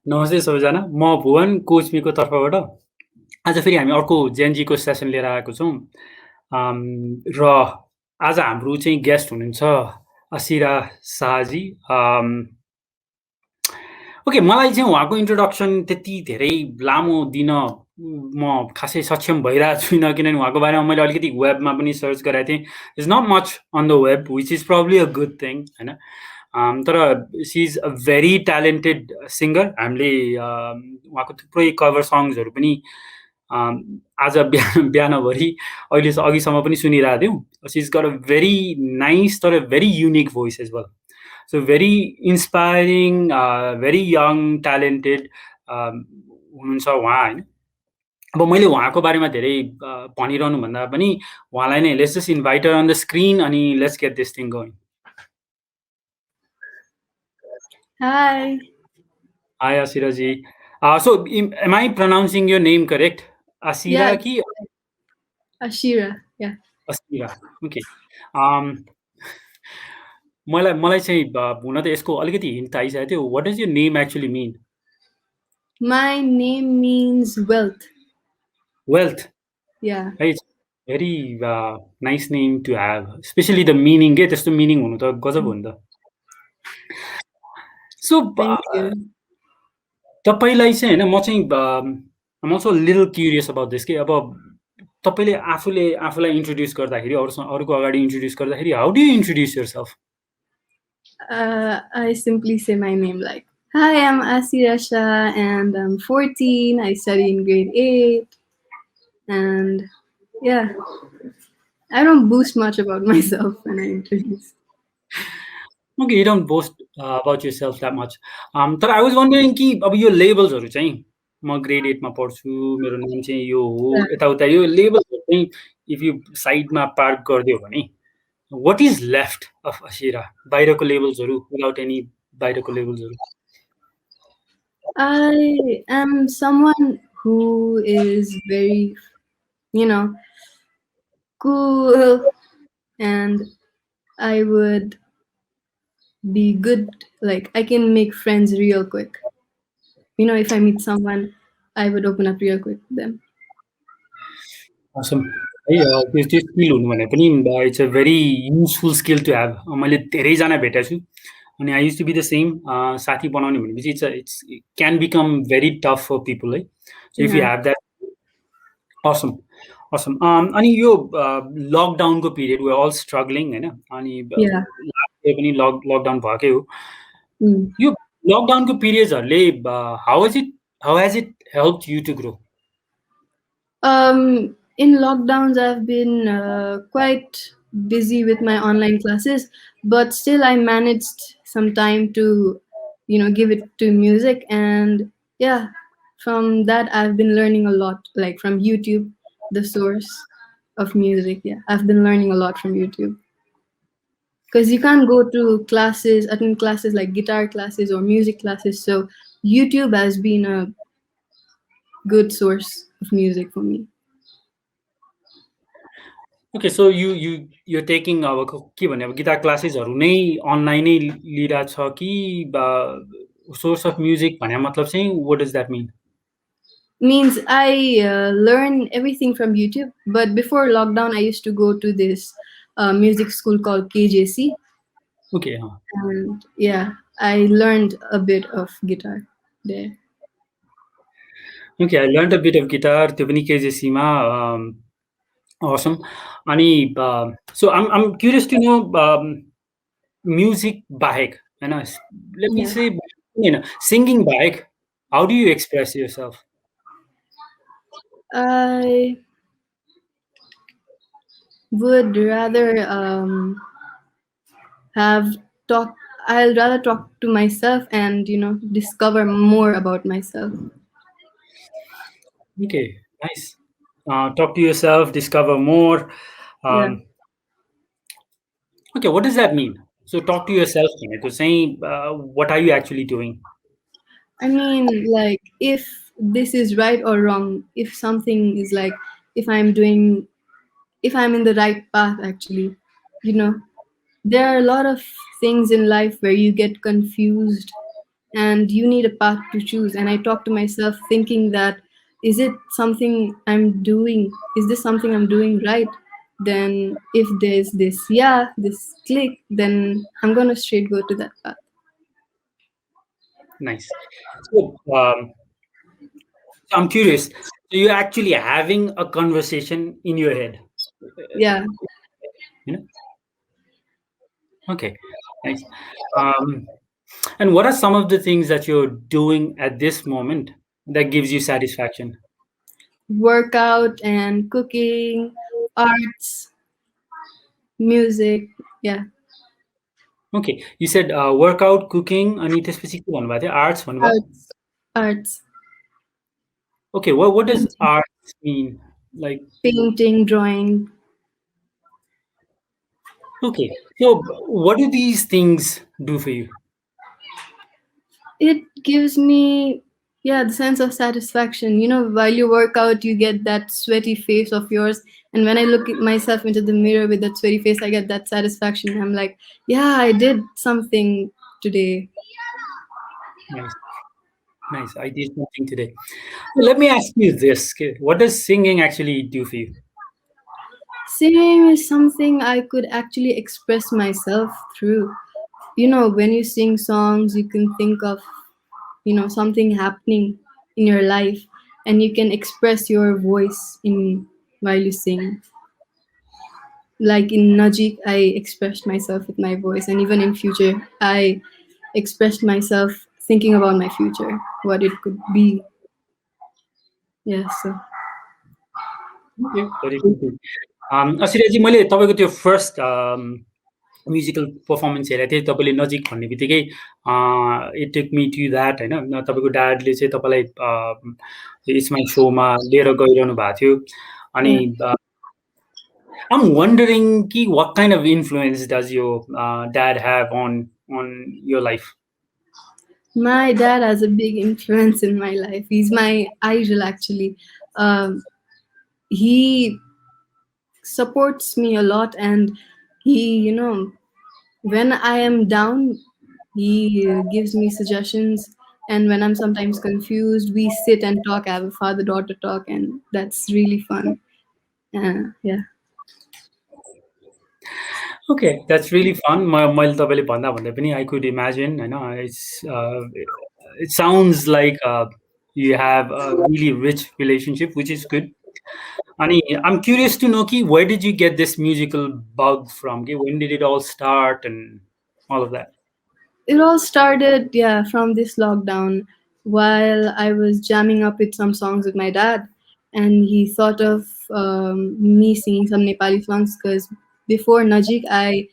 नमस्ते सबैजना, म भुवन कोचमीको तर्फबाट आज फेरि हामी अर्को जेनजीको सेसन लिएर आएको छौँ। र आज हाम्रो चाहिँ गेस्ट हुनुहुन्छ अशिरा शाहजी। ओके, मलाई चाहिँ उहाँको इन्ट्रोडक्सन त्यति धेरै लामो दिन म खासै सक्षम भइरहेको छुइनँ, किनभने उहाँको बारेमा मैले अलिकति वेबमा पनि सर्च गरेको थिएँ। Is not much on the web, which is probably a good thing, होइन। तर she is a very talented singer. हामीले उहाँको थुप्रै कभर सङ्ग्सहरू पनि आज बिहानभरि अघिसम्म पनि सुनिरहेको थियौँ। सी is gut a very nice तर very unique voice as well. So very inspiring, very young, talented हुनुहुन्छ उहाँ, होइन। अब मैले उहाँको बारेमा धेरै भनिरहनु भन्दा पनि उहाँलाई नै let's just invite on the screen अनि let's get this thing going. Hi. Hi, Ashira ji. So am I pronouncing your name correct? Ashira Yeah. ki? Ashira, yeah. Ashira, okay. मलाई चाहिँ हुन त यसको अलिकति हिन्ट आइसकेको थियो। What does your name actually mean? My name means wealth. Wealth. Yeah. It's very nice name to have, especially the meaning के त्यस्तो meaning हुनु त गजब हो नि त। So Thank you. तपाईलाई चाहिँ हैन, म चाहिँ I'm also a little curious about this के अब तपाईले आफूलाई इन्ट्रोड्युस गर्दाखेरि अरूको अगाडि इन्ट्रोड्युस गर्दाखेरि how do you introduce yourself? I simply say my name like, hi, I'm Ashira Shah and I'm 14. I study in grade 8. And yeah, I don't boast much about myself when I introduce. Okay, you don't boast about yourself that much. तर I was wondering कि अब यो लेबल्सहरु चाहिँ म grade 8 मा पढ्छु, मेरो नाम चाहिँ यो हो, यताउता यो लेबल्सहरु चाहिँ इफ यु साइडमा पार्क गर्दियो भने what is left of Ashira? बाहिरको लेबल्सहरु, without any बाहिरको लेबल्सहरु। I am someone who is very, cool, and I would be good, like I can make friends real quick. If I meet someone, I would open up real quick with them. Awesome. त्यो skill हुनु भने पनि it's a very useful skill to have. मैले धेरैजना भेटेको छु अनि I used to be the same. साथी बनाउने भनेपछि it's can become very tough for people है। So if you have that, awesome. अनि यो लकडाउनको period we are all struggling हैन, अनि लास्ट इयर पनि लकडाउन भएकै हो। यो लकडाउनको पिरियड्सहरुले how has it helped you to grow? In lockdowns, I've been quite busy with my online classes, but still I managed some time to, give it to music. And yeah, from that, I've been learning a lot, like from YouTube, the source of music. Yeah, I've been learning a lot from YouTube. Because you can't go to classes, attend classes like guitar classes or music classes. So YouTube has been a good source of music for me. Okay, so you're taking अब के भने अब guitar क्लासेसहरु नै अनलाइनै लिइरा छ कि source of music भने मतलब चाहिँ what does that mean? Means I learn everything from YouTube, but before lockdown I used to go to this music school called KJC. Okay. And yeah, I learned a bit of guitar there. Okay, I learned a bit of guitar त्यो पनि KJC मा। Awesome. अनि so I'm curious to know music बाहेक हैन, let me say singing बाहेक how do you express yourself? I would rather I'll rather talk to myself and discover more about myself. Okay, nice. Talk to yourself, discover more. Okay, what does that mean? So talk to yourself भनेको चाहिँ what are you actually doing? I mean, like, if this is right or wrong, if something is like, if I'm in the right path, actually, there are a lot of things in life where you get confused and you need a path to choose. And I talk to myself thinking that, is it something I'm doing? Is this something I'm doing right? Then if there's this yeah, this click, then I'm gonna straight go to that path. Nice. So, I'm curious. So you're actually having a conversation in your head, Yeah. you know? Okay, nice. Um, and what are some of the things that you're doing at this moment that gives you satisfaction? Workout and cooking, arts, music. Yeah. Okay, you said workout, cooking, अनि त्यसपछि के भन्नुभएको थियो? Arts भन्नुभयो? Arts, Okay, what does painting, arts mean? Like, painting, drawing. okay, so what do these things do for you? It gives me, yeah, the sense of satisfaction. While you work out, you get that sweaty face of yours. And when I look at myself into the mirror with that sweaty face, I get that satisfaction. I'm like, yeah, I did something today. Nice, nice. I did something today. So let me ask you this. Okay, what does singing actually do for you? Singing is something I could actually express myself through. When you sing songs, you can think of, something happening in your life, and you can express your voice in while you sing. Like in Najik, I expressed myself with my voice, and even in future, I expressed myself thinking about my future, what it could be. Yeah, so Okay, very good. Asiraजी मैले तपाईँको त्यो first musical performance हेरेको थिएँ तपाईँले नजिक भन्ने बित्तिकै it take me to that होइन तपाईँको ड्याडले चाहिँ तपाईँलाई इट्स माई सोमा लिएर गइरहनु भएको थियो अनि yeah. I'm wondering ki what kind of influence does your dad have on your life? My dad has a big influence in my life. He's my idol, actually. He supports me a lot, and he, when I am down, he gives me suggestions. And when I'm sometimes confused, we sit and talk. I have a father daughter talk, and that's really fun. Yeah. Okay, that's really fun. मैले तपाईँले भन्दा भन्दै पनि I could imagine होइन it sounds like you have a really rich relationship, which is good. अनि I'm curious to know कि where did you get this musical bug from? कि when did it all start and all of that? It all started, yeah, from this lockdown while I was jamming up with some songs with my dad. And he thought of me singing some Nepali songs because before Najik, I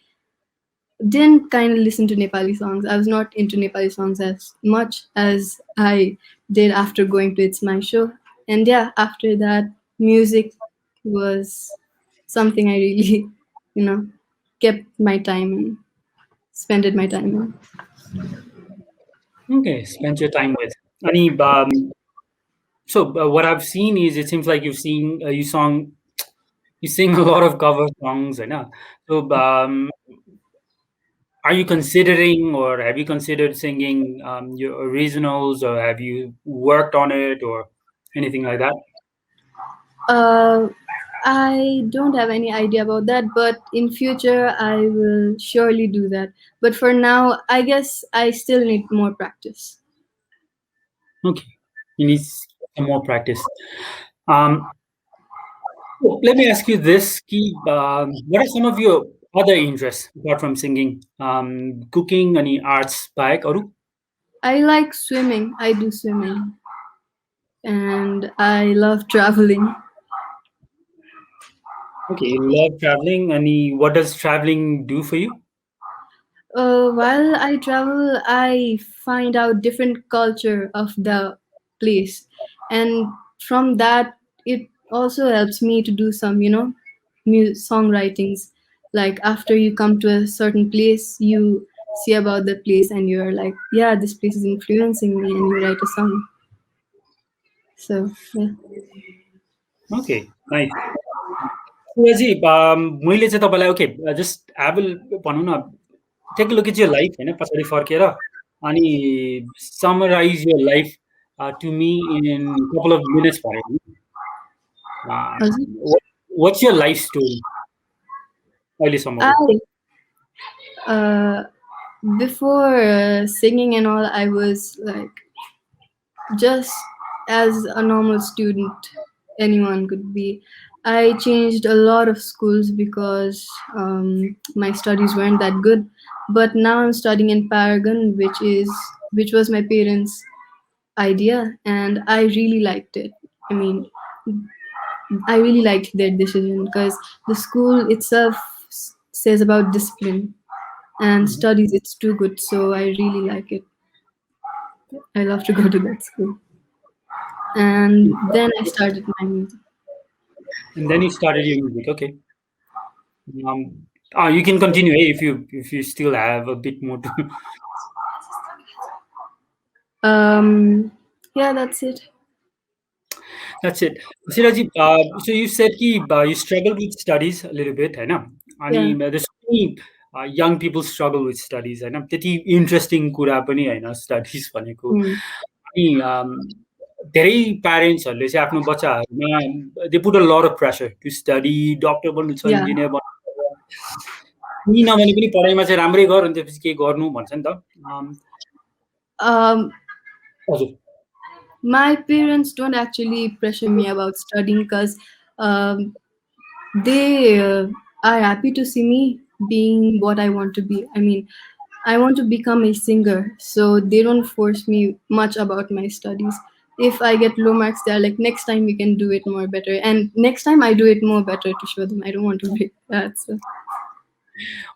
didn't kind of listen to Nepali songs. I was not into Nepali songs as much as I did after going to It's My Show. And yeah, after that, music was something I really, you know, kept my time and spent my time in. Okay, spend your time with. अनि so what I've seen is it seems like you sing a lot of cover songs, होइन? So are you considering or have you considered singing your originals or have you worked on it or anything like that? Uh, I don't have any idea about that, but in future I will surely do that. But for now, I guess I still need more practice. Okay, you need some more practice. Um, so let me ask you this, Ki, what are some of your other interests apart from singing? Cooking, any arts, baik, aru? I like swimming. I do swimming, and I love traveling. Okay, you love traveling. Any, what does traveling do for you? While I travel, I find out different culture of the place, and from that, it also helps me to do some, songwritings. Like after you come to a certain place, you see about the place, and you're like, yeah, this place is influencing me, and you write a song. So yeah. Okay, nice. सुरजी मैले चाहिँ तपाईँलाई okay just भनौँ न take look it your life होइन पछाडि फर्केर अनि summarize your life to me in a couple of minutes भयो भने what's your life story अहिलेसम्मको? I uh, before singing and all, I was like just as a normal student anyone could be. I changed a lot of schools because my studies weren't that good. But now I'm studying in Paragon, which was my parents' idea, and I really liked it. I mean, I really liked their decision because the school itself says about discipline and Mhm. studies. It's too good, so I really like it. I love to go to that school. And then I started my music. And then you started your music. Okay. You can continue if you still have a bit more to. Yeah, that's it. That's it. Siraji, so you said कि you struggled with studies a little bit, होइन? Yeah. अनि there's so many young people struggle with studies, होइन? त्यति interesting कुरा पनि होइन studies भनेको। Mm. अनि धेरै प्यारेन्ट्सहरूले चाहिँ आफ्नो बच्चाहरूमा दे put a lot of pressure to study, doctor बन्नु छ, Yeah. इन्जिनियर बन्नु छ। केही नभने पनि पढाइमा चाहिँ राम्रै गर अनि त्यसपछि केही गर्नु भन्छ नि त। Um, हजुर। my parents don't actually pressure me about studying because um, they are happy to see me being what I want to be. I mean, I want to become a singer, so they don't force me much about my studies. If I get low marks, they're like, next time we can do it more better. And next time I do it more better to show them. I don't want to break that. So,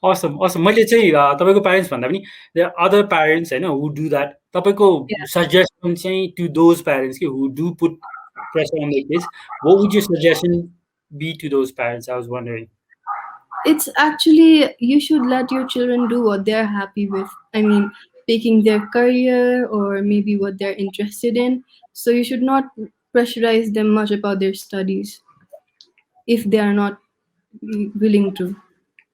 Assam Assam मैले चाहिँ तपाईँको parents भन्दा पनि there are other parents होइन who do that तपाईँको yeah. Suggestion चाहिँ to those parents कि who do put pressure on the kids what would your suggestion be to those parents I was wondering? It's actually, you should let your children do what they're happy with. I mean, picking their career or maybe what they're interested in. So you should not pressurize them much about their studies if they are not willing to.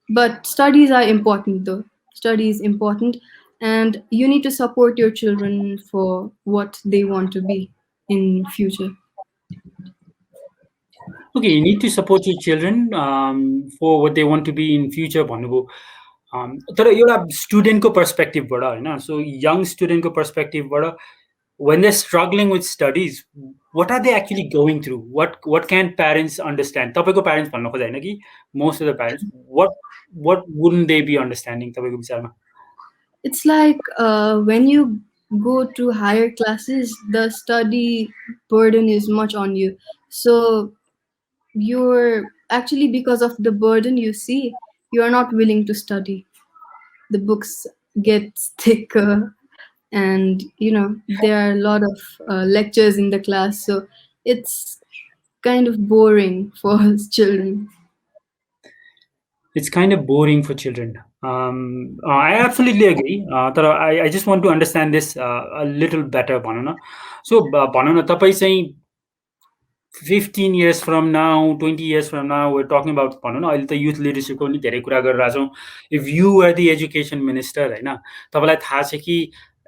But studies are important though. Study is important, and you need to support your children for what they want to be in future. Okay, you need to support your children for what they want to be in future भन्नुभयो। तर एउटा स्टुडेन्टको पर्सपेक्टिभबाट होइन, so young स्टुडेन्टको पर्सपेक्टिभबाट when they're struggling with studies, what are they actually going through? What can parents understand? तपाईँको parents भन्न खोजे होइन कि most of the parents, what wouldn't they be understanding तपाईँको विचारमा? It's like when you go to higher classes, the study burden is much on you. So you're actually, because of the burden you see, you are not willing to study. The books get thicker, and there are a lot of lectures in the class, so it's kind of boring for us children. It's kind of boring for children. I absolutely agree. तर I just want to understand this a little better भनौँ न। सो भनौँ न तपाईँ चाहिँ 15 years from now, 20 years from now, we're talking about भनौँ न अहिले त युथ लिडरसिपको पनि धेरै कुरा गरिरहेको छौँ। If you were the education minister होइन, तपाईँलाई थाहा छ कि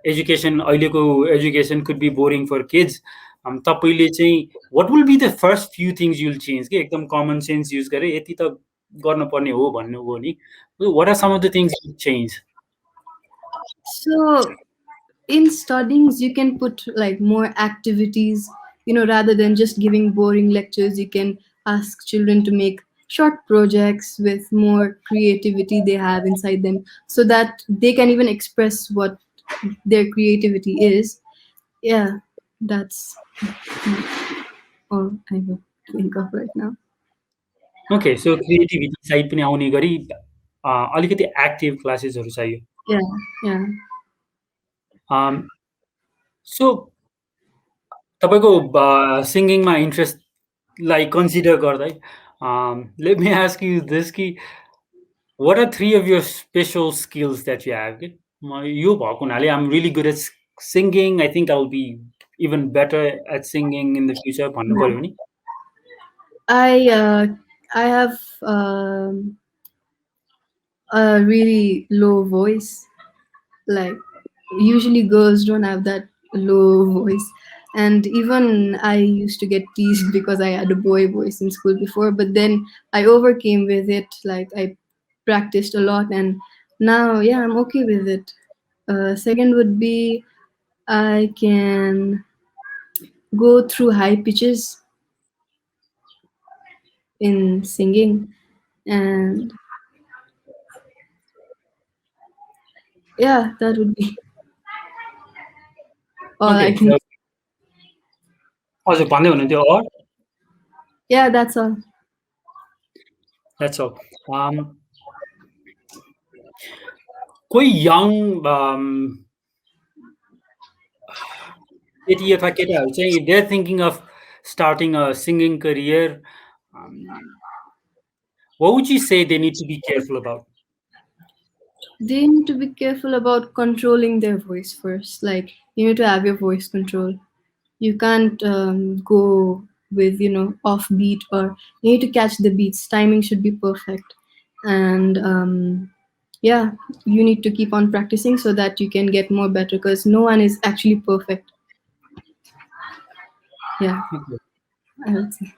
एजुकेसन अहिलेको education could be boring for kids. तपाईँले चाहिँ what will be the first few things you'll change कि एकदम कमन सेन्स युज गरेर यति त गर्नुपर्ने हो भन्नुभयो नि, what are some of the things you change? So in studies you can put like more activities, rather than just giving boring lectures. You can ask children to make short projects with more creativity they have inside them, so that they can even express what their creativity is. Yeah, that's all I can think of right now. Okay, so creativity side पनि आउने गरी अलिकति active क्लासेसहरू चाहियो। Yeah, yeah. So तपाईँको सिङ्गिङमा इन्ट्रेस्टलाई consider गर्दै let me ask you this कि what are 3 of your special skills that you have कि यो भएको हुनाले I am really good at singing, I think I will be even better at singing in the future भन्नु Yeah. पऱ्यो भने? I have a really low voice, like Usually girls don't have that low voice. And even I used to get teased because I had a boy voice in school before, but then I overcame with it. Like I practiced a lot, and now, yeah, I'm okay with it. Second would be I can go through high pitches in singing, and yeah, that would be all I Okay, can. हजुर भन्दै हुनुहुन्थ्यो अर Yeah, that's all. That's all कोही young केटी अथवा केटाहरू चाहिँ they are thinking of starting a singing career what would you say they need to be careful about? They need to be careful about controlling their voice first. Like, you need to have your voice control. You can't go with, offbeat, or you need to catch the beats. Timing should be perfect. And yeah, you need to keep on practicing so that you can get more better, because no one is actually perfect. Yeah, Okay. I would say.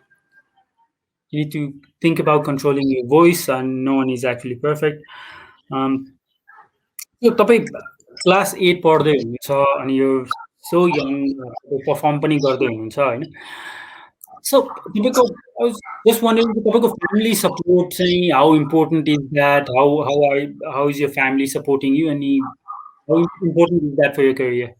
You need to think about controlling your voice, and no one is actually perfect. So तपाईँ class 8 पढ्दै हुनुहुन्छ अनि यो so young perform पनि गर्दै हुनुहुन्छ होइन सो तपाईँको I was just wondering तपाईँको फ्यामिली सपोर्ट चाहिँ how important is that how is your family supporting you अनि how important is that for your career?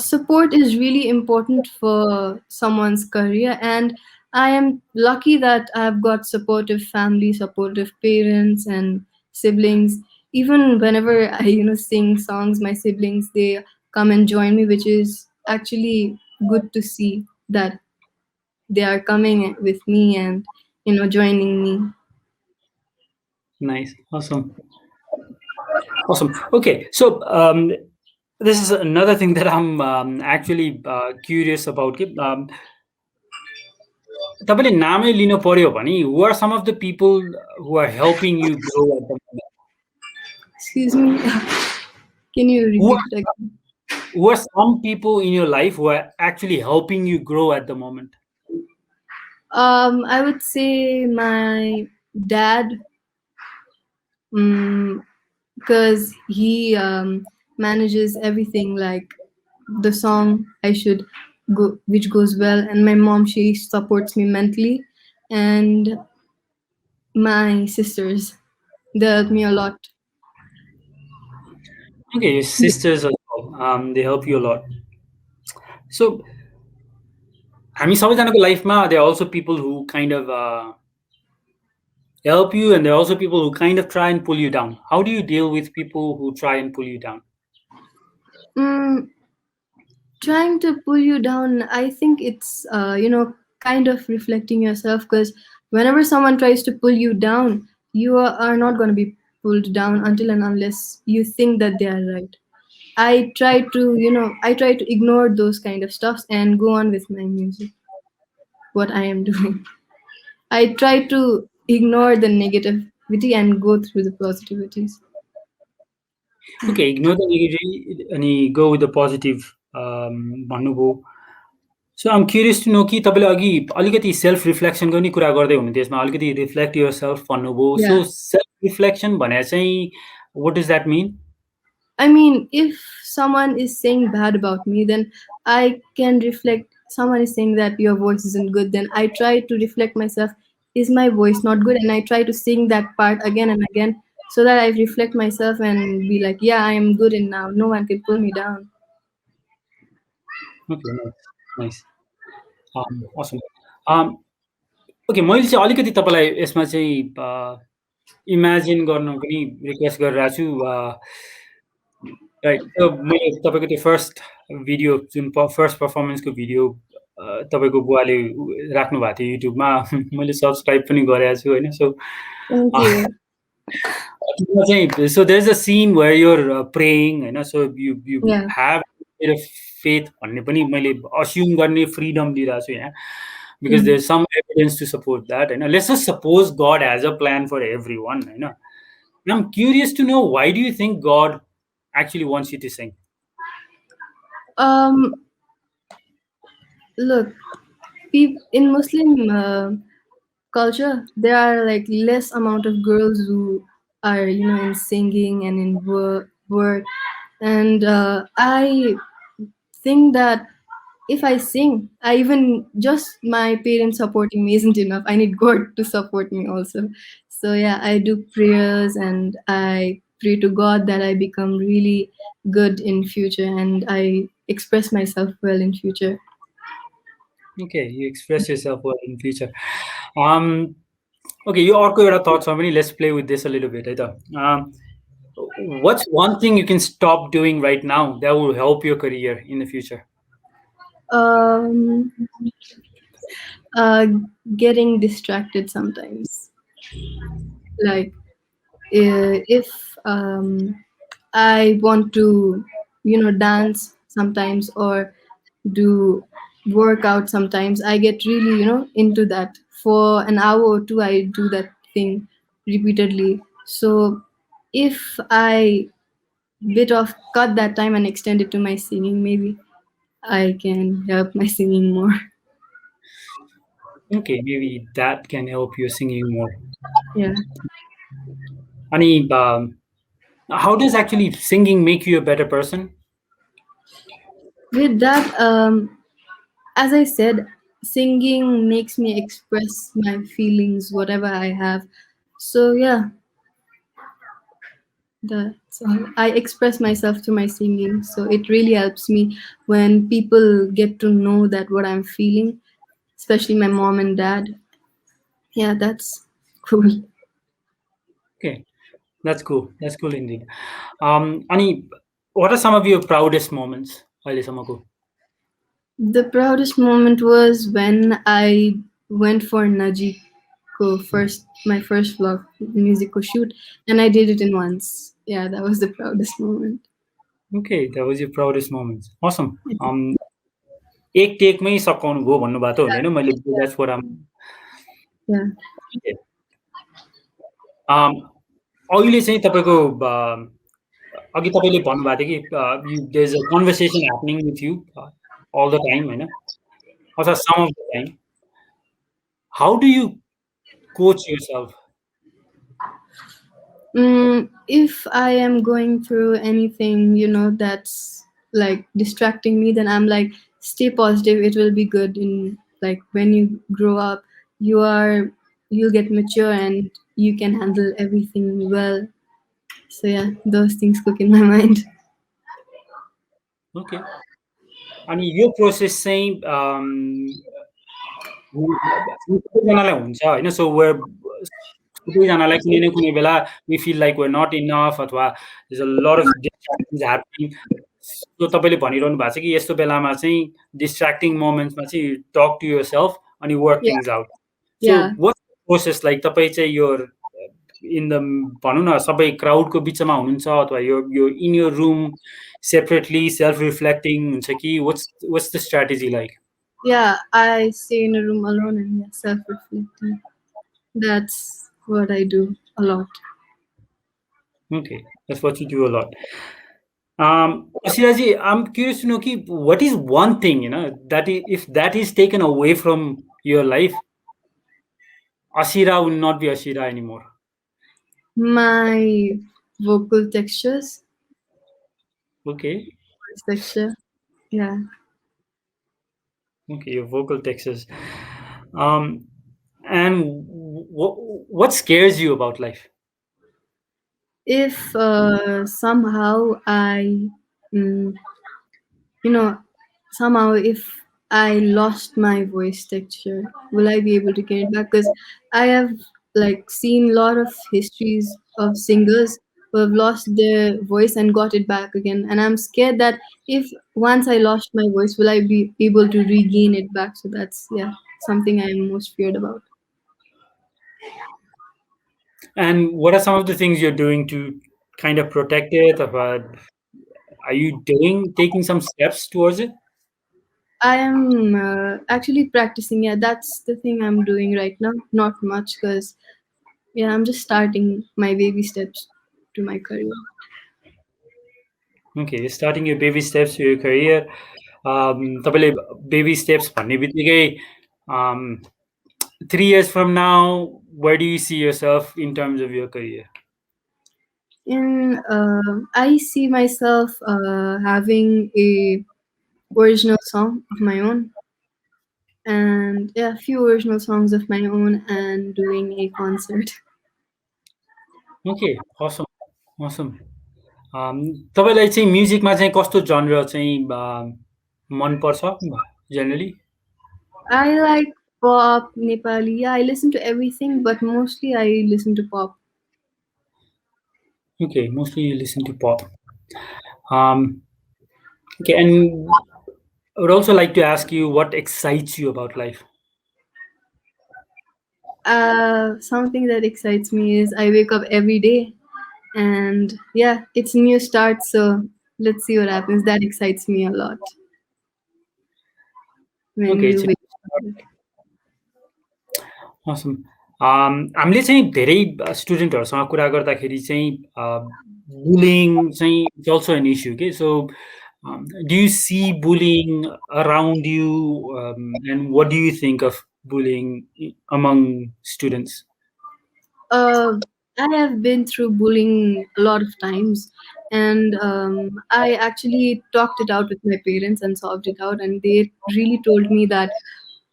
Support is really important for someone's career, and I am lucky that I've got supportive family, supportive parents, and siblings. Even whenever I, sing songs, my siblings, they come and join me, which is actually good to see that they are coming with me and, joining me. Nice, awesome. Okay, so this is another thing that I'm actually curious about. तपाईँले नामै लिनु पर्यो भने who are some of the people who are helping you grow at the moment? Excuse me. Can you Who repeat are, it again? who are some people in your life who are actually helping you grow at the moment? I would say my dad, because he manages everything, like the song I should go, which goes well, and my mom, she supports me mentally, and my sisters, they help me a lot. Okay, your sisters as well, they help you a lot. So हामी सबैजनाको लाइफमा there are also people who kind of help you, and there are also people who kind of try and pull you down. How do you deal with people who try and pull you down? Mm, Trying to pull you down, I think it's kind of reflecting yourself, because whenever someone tries to pull you down, you are not going to be pulled down until and unless you think that they are right. I try to ignore those kind of stuffs and go on with my music, what I am doing. I try to ignore the negativity and go through the positivities. Okay, ignore the negativity and go with the positive भन्नुभयो. सो आइम curious to know कि तपाईँले अघि अलिकति self रिफ्लेक्सनको नि कुरा गर्दै हुनु त्यसमा अलिकति रिफ्लेक्ट युर सेल्फ भन्नुभयो. Yeah. सो सेल्फ रिफ्लेक्सन भनेर चाहिँ वाट डज द्याट मिन? I mean, if someone is saying bad about me, then I can reflect. Someone is saying that your voice isn't good, then I try to reflect myself. Is my voice not good? And I try to sing that part again and again, so that I reflect myself and be like, yeah, I am good, and now no one can pull me down. Okay, nice, awesome. Okay, मैले चाहिँ अलिकति तपाईँलाई यसमा चाहिँ imagine गर्न पनि request गरिरहेको छु. राइट, मैले तपाईँको त्यो फर्स्ट भिडियो जुन फर्स्ट पर्फर्मेन्सको भिडियो तपाईँको बुवाले राख्नु भएको थियो युट्युबमा, मैले सब्सक्राइब पनि गरेको छु होइन. सो Thank you. चाहिँ so there is a sin where you're praying होइन. So you Yeah. Have faith भन्ने पनि मैले अस्युम गर्ने फ्रिडम दिइरहेको छु यहाँ, because there is some evidence to support that होइन. Let's just suppose God has a plan for everyone होइन. I'm curious to know, why do you think God actually wants you to sing? Um, Look, in Muslim culture, there are like less amount of girls who are in singing and in work, and I think that if I sing, I even just my parents supporting me isn't enough. I need God to support me also. So yeah, I do prayers and I pray to God that I become really good in future and I express myself well in future. Okay, you express yourself well in future. Um, okay, यो अर्को एउटा that छ भने let's play with this a little bit है त. What's one thing you can stop doing right now that will help your career in the future? Um, uh, Getting distracted sometimes. Like if I want to, dance sometimes or do workout sometimes, I get really, into that. For an hour or two, I do that thing repeatedly. So if I bit of cut that time and extend it to my singing, maybe I can help my singing more. Okay, maybe that can help you singing more. Yeah. Ani, how does actually singing make you a better person? With that, as I said, singing makes me express my feelings, whatever I have. So yeah, that's all. I express myself through my singing. So it really helps me when people get to know that what I'm feeling, especially my mom and dad. Yeah, that's cool. Okay, that's cool. That's cool indeed. Ani, what are some of your proudest moments? अहिलेसम्मको? The proudest moment was when I went for Najiko first, my first vlog musical shoot, and I did it in once. Yeah, that was the proudest moment. Okay, that was your proudest moments. Awesome. एक टेकमै सकाउनु भयो भन्नुभएको त हुँदैन मैले that's what I'm. Yeah. अहिले चाहिँ तपाईँको अघि तपाईँले भन्नुभएको थियो कि there is a conversation happening with you all the time होइन, अथवा some of the time. How do you coach yourself? If I am going through anything, that's like distracting me, then I'm like, stay positive. It will be good. In like when you grow up, you'll get mature and you can handle everything well. So yeah, those things cook in my mind. Okay, अनि यो process चाहिँ सबैजनालाई हुन्छ होइन. So where सबैजनालाई कुनै न कुनै बेला we feel like we're not enough अथवा there is a lot of डिस्ट्र्याक्सन्स happening. सो तपाईँले भनिरहनु भएको छ कि यस्तो बेलामा चाहिँ डिस्ट्र्याक्टिङ मोमेन्ट्समा चाहिँ टक टु योरसेल्फ अनि वर्क Yeah, थिङ्स आउट. सो yeah, वाट्स प्रोसेस लाइक? तपाईँ चाहिँ यो इन द भनौँ न सबै क्राउडको बिचमा हुनुहुन्छ अथवा यो यो in your room separately self reflecting हुन्छ कि what's the strategy like? yeah. I stay in a room alone and yeah, self-reflecting. That's what I do a lot. Okay, that's what you do a lot. Ashiraji, I'm curious to know ki, what is one thing, that if that is taken away from your life, Ashira will not be Ashira anymore. My vocal textures, Okay, voice texture. Yeah. okay, your vocal textures. Um, and what scares you about life? If somehow mm, you know, somehow if I lost my voice texture, will I be able to get it back? Because I have like seen a lot of histories of singers who have lost their voice and got it back again, and I'm scared that if once I lost my voice, will I be able to regain it back? So that's yeah something I am most feared about. And what are some of the things you're doing to kind of protect it? Or, are you taking some steps towards it? I am actually practicing. Yeah, that's the thing I'm doing right now. Not much because yeah, I'm just starting my baby steps to my career. Okay, starting your baby steps to your career. तपाईँले baby steps भन्ने बित्तिकै 3 years from now, where do you see yourself in terms of your career? I see myself having a original song of my own, and yeah, a few original songs of my own, and doing a concert. Okay, awesome, awesome. तपाईँलाई चाहिँ म्युजिकमा चाहिँ कस्तो जनर चाहिँ मनपर्छ generally? I like pop, Nepali. Yeah, I listen to everything, but mostly I listen to pop. Okay, mostly you listen to pop. Okay, and I would also like to ask you what excites you about life. Something that excites me is I wake up every day, and yeah, it's a new start. So let's see what happens. That excites me a lot when Okay, you it's wake up. awesome. हामीले चाहिँ धेरै स्टुडेन्टहरूसँग कुरा गर्दाखेरि चाहिँ bullying चाहिँ it's also an issue के so do you see bullying around you and what do you think of bullying among students I have been through bullying a lot of times, and I actually talked it out with my parents and solved it out, and they really told me that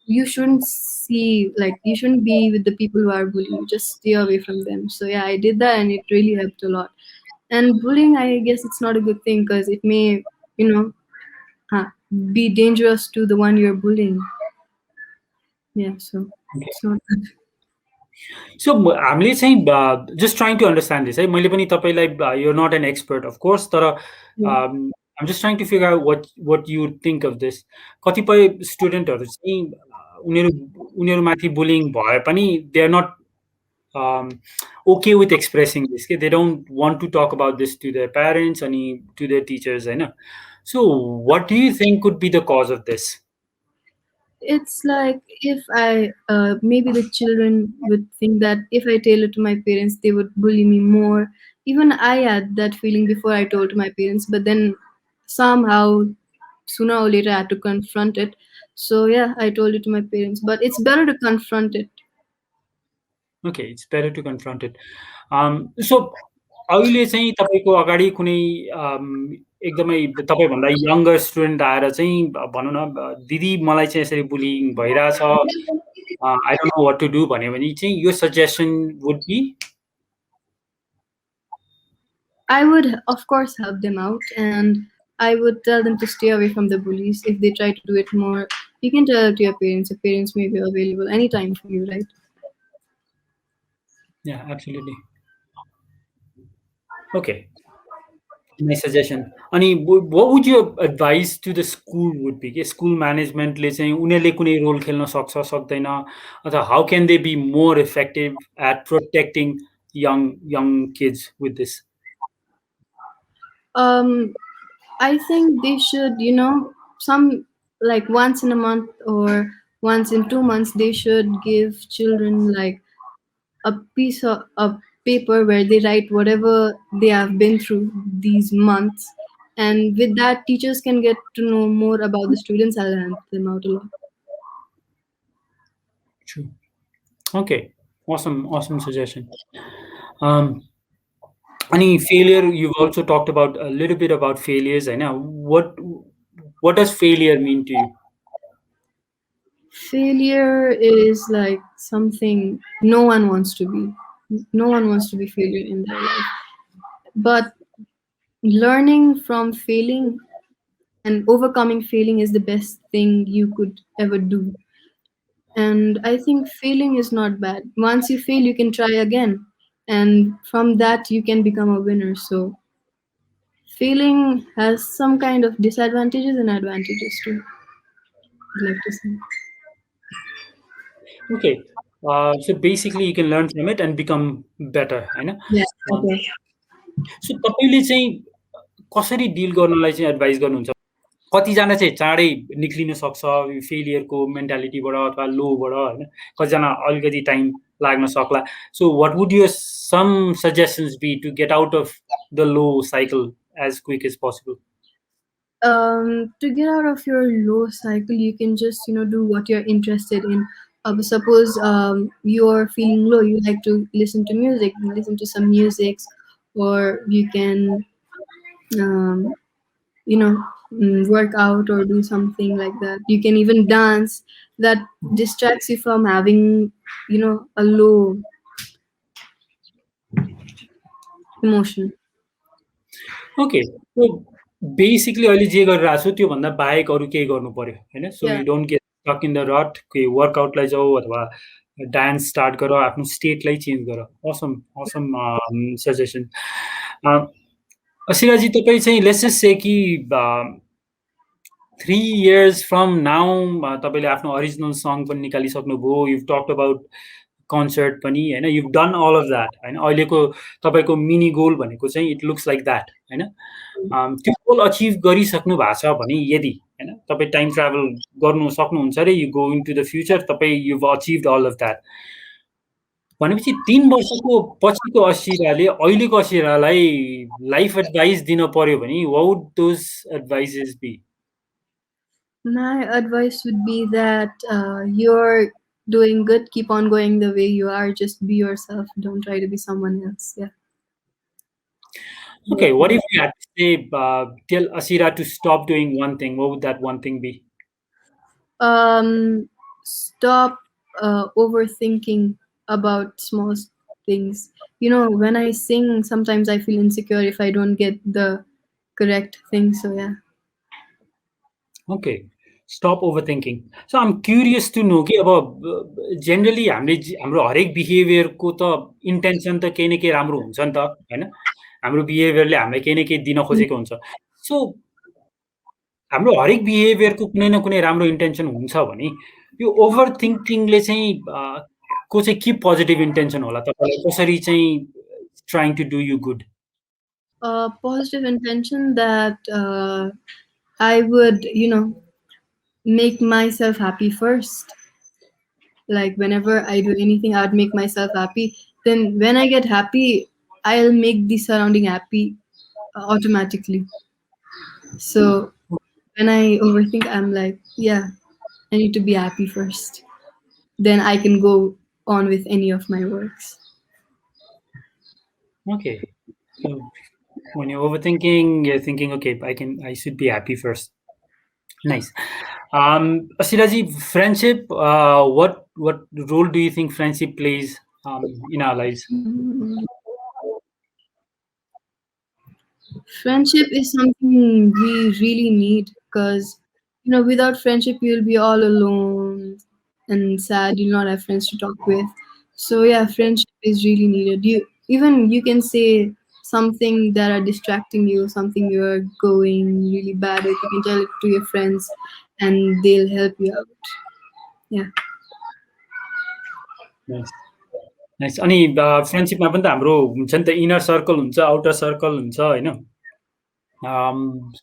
you shouldn't you shouldn't be with the people who are bullying you, just stay away from them. So yeah, I did that, and it really helped a lot. And bullying, I guess it's not a good thing because it may, you know, be dangerous to the one you're bullying. Yeah, so it's not good. So हामीले चाहिँ just trying to understand this है मैले पनि तपाईँलाई यो not an expert of course तर I'm just trying to figure out what you think of this कतिपय स्टुडेन्टहरू चाहिँ उनीहरूमाथि बुलिङ भए पनि they are not okay with expressing this. They don't want to talk about this to their parents and to their teachers. So what do you think could be the cause of this? It's like if maybe the children would think that if I tell it to my parents, they would bully me more. Even I had that feeling before I told to my parents, but then somehow sooner or later I had to confront it. So yeah, I told it to my parents, but it's better to confront it. Okay, it's better to confront it. So अहिले चाहिँ तपाईँको अगाडि कुनै एकदमै तपाईँभन्दा younger student आएर चाहिँ भनौँ न दिदी मलाई चाहिँ यसरी बुलिङ भइरहेछ I don't know what to do भन्यो भने चाहिँ यो suggestion would be I would of course help them out, and I would tell them to stay away from the bullies if they try to do it more. You can tell it to your parents. Your parents may be available anytime for you, right? Yeah, absolutely. Okay. My suggestion. अनि what would your advice to the school would be? के school म्यानेजमेन्टले चाहिँ उनीहरूले कुनै role खेल्न सक्छ सक्दैन अथवा how can they be more effective at protecting young kids with this? I think they should, some like once in a month or once in 2 months, they should give children like a piece of a paper where they write whatever they have been through these months. And with that, teachers can get to know more about the students and help them out a lot. True. Okay. Awesome suggestion. Any failure, you've also talked about a little bit about failures. I know. What does failure mean to you? Failure is like something no one wants to be. No one wants to be failure in their life. But learning from failing and overcoming failing is the best thing you could ever do. And I think failing is not bad. Once you fail, you can try again. And from that, you can become a winner. So failing has some kind of disadvantages and advantages too, I'd like to say. Okay. So basically you can learn from it and become better, Hahn? Yeah. Okay. सो तपाईले चाहिँ कसरी dill गर्नलाई चाहिँ advice गर्नुहुन्छ? कतिजना चाहिँ चाँडै निक्लिन सक्छ फेलियरको मेन्टालिटीबाट अथवा लोबाट हैन? कतिजना अलिकति टाइम लाग्न सक्ला. So what would your some suggestions be to get out of the low cycle as quick as possible? To get out of your low cycle, you can just do what you're interested in. Suppose you're feeling low, you like to listen to music, listen to some musics, or you can um, you know work out or do something like that. You can even dance. That distracts you from having a low emotion. Okay, so basically अहिले जे गरिरहेको छु त्योभन्दा बाहेक अरू केही गर्नु पर्यो होइन, so Yeah. You don't get stuck in the rut कि वर्कआउटलाई जाऊ अथवा डान्स स्टार्ट गर, आफ्नो स्टेटलाई चेन्ज गर. असम असम सजेसन. असिराजी तपाईँ चाहिँ लेट्स जस्ट से कि 3 years फ्रम नाउ तपाईँले आफ्नो अरिजिनल सङ पनि निकालिसक्नुभयो, यु टक्ड अबाउट कन्सर्ट पनि होइन, यु डन अल अफ द्याट होइन. अहिलेको तपाईँको मिनी गोल भनेको चाहिँ इट लुक्स लाइक द्याट होइन. त्यो गोल अचिभ गरिसक्नु भएको छ भने यदि होइन तपाईँ टाइम ट्राभल गर्नु सक्नुहुन्छ अरे, यु गो इन टु द फ्युचर, तपाईँ यु अचिभ अल अफ द्याट भनेपछि 3 वर्षको पछिको असिराले अहिलेको असिरालाई लाइफ एडभाइस दिन पर्यो भने what would those advices be? My advice would be that you're doing good, keep on going the way you are, just be yourself, don't try to be someone else. Yeah. Okay, what if you had to say, tell Asira to stop doing one thing, what would that one thing be? Stop overthinking about small things. When I sing, sometimes I feel insecure if I don't get the correct thing. So yeah. Okay, stop overthinking. So I'm curious to know कि अब generally हाम्रो हरेक बिहेभियरको त intention त केही न केही राम्रो हुन्छ नि त होइन, हाम्रो बिहेभियरले हामीलाई केही न केही दिन खोजेको हुन्छ. सो हाम्रो हरेक बिहेभियरको कुनै न कुनै राम्रो इन्टेन्सन हुन्छ भने यो ओभर थिङ्किङले चाहिँ को चाहिँ के पोजिटिभ इन्टेन्सन होला, तपाईँलाई कसरी चाहिँ trying to do you good? Positive intention that I would make myself happy first. Like whenever I do anything, I'd make myself happy. Then when I get happy, I'll make the surrounding happy automatically. So when I overthink, I'm like, yeah, I need to be happy first. Then I can go on with any of my works. Okay, so when you're overthinking, you're thinking, okay, I should be happy first. Nice. Asiraji, friendship, what role do you think friendship plays in our lives? Friendship is something we really need because without friendship you'll be all alone and sad. You'll not have friends to talk with. So yeah, friendship is really needed. You can say something that are distracting you, something you're going really bad with. You can tell it to your friends and they'll help you out. Yeah. Nice. अनि फ्रेन्डसिपमा पनि त हाम्रो हुन्छ नि त, inner circle हुन्छ, outer circle हुन्छ होइन.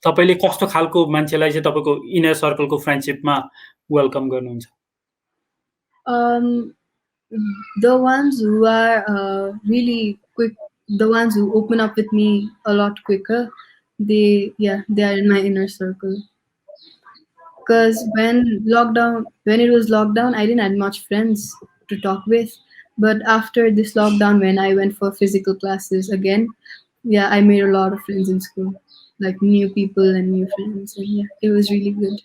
तपाईँले कस्तो खालको मान्छेलाई चाहिँ तपाईँको इनर सर्कलको फ्रेन्डसिपमा वेलकम गर्नुहुन्छ? The ones who are really quick, the ones who open up with me a lot quicker, they are in my inner circle. Because when it was lockdown, I didn't have much friends to talk with. But after this lockdown, when I went for physical classes again, yeah, I made a lot of friends in school, like new people and new friends, and yeah, it was really good.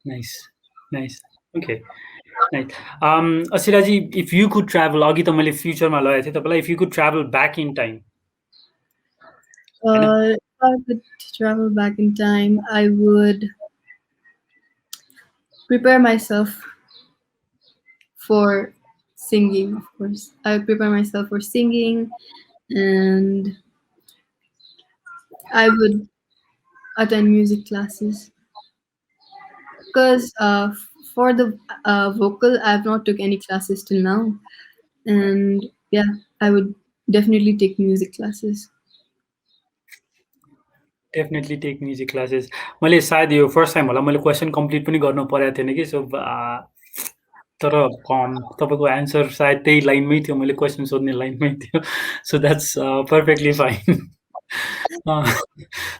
Nice. Okay. Right. Asiraji, if you could travel, अघि त मैले फ्युचरमा लगेको थिएँ तपाईँलाई, if you could travel back in time. If I could travel back in time, I would prepare myself for singing, of course. I would prepare myself for singing, and I would attend music classes. Because for the vocal, I have not took any classes till now, and yeah, I would definitely take music classes. Definitely take music classes. मैले सायद यो first time होला मैले question complete पनि गर्नु परेको थिएन कि, सो तर तपाईँको एन्सर सायद त्यही लाइनमै थियो, मैले क्वेसन सोध्ने लाइनमै थियो. So that's perfectly fine. Uh,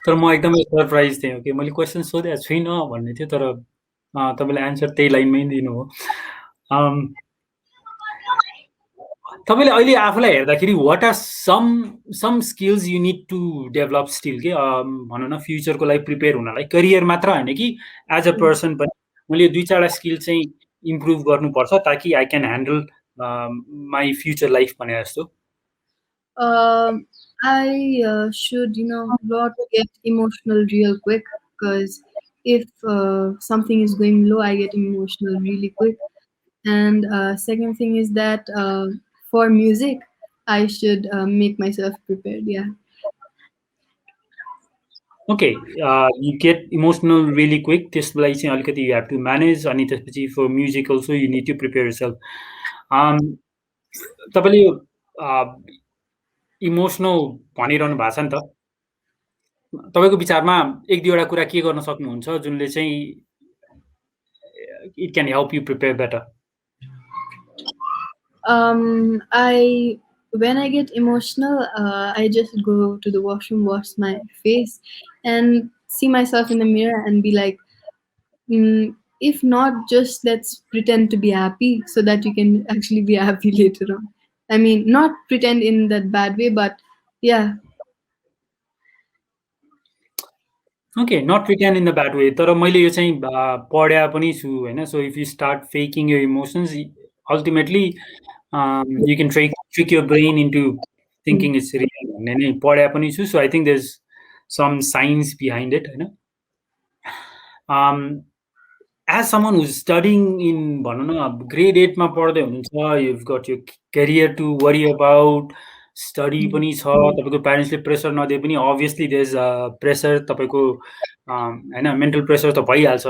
तर म एकदमै सरप्राइज थिएँ। ओके, मैले क्वेसन सोधेको छुइनँ भन्ने थियो, तर तपाईँले एन्सर त्यही लाइनमै दिनुभयो। अम, तपाईँले अहिले आफूलाई हेर्दाखेरि what are some skills you need to develop still के भनौँ न फ्युचरको लागि प्रिपेयर हुनलाई करियर मात्र होइन कि एज अ पर्सन पनि मैले यो 2-4 स्किल चाहिँ इम्प्रुभ गर्नुपर्छ ताकि I can handle my future life भने जस्तो। Um, I should, not get emotional real quick because if something is going low, I get emotional really quick. And second thing is that for music, I should make myself prepared. Yeah. Okay, you get emotional really quick, त्यसलाई चाहिँ अलिकति you have to manage, अनि त्यसपछि for music also you need to prepare yourself. तपाईँले emotional भनिरहनु भएको छ नि त, तपाईँको विचारमा 1-2 वटा कुरा के गर्न सक्नुहुन्छ जुनले चाहिँ it can help you prepare better? I when I get emotional, I just go to the washroom, wash my face, and see myself in the mirror and be like, if not, just let's pretend to be happy so that you can actually be happy later on. I mean, not pretend in that bad way, but yeah. Okay, not pretend in the bad way, तर मैले यो चाहिँ पढ्या पनि छु होइन। So if you start faking your emotions, ultimately you can trick your brain into thinking it's real भन्ने नै पढ्या पनि छु। So I think there is some science behind it होइन। As someone who's studying in भनौँ न अब grade 8मा पढ्दै हुनुहुन्छ, युभ गट यो career to worry about, study पनि छ, तपाईँको प्यारेन्ट्सले प्रेसर नदिए पनि अभियसली देयर इज प्रेसर, तपाईँको होइन मेन्टल प्रेसर त भइहाल्छ,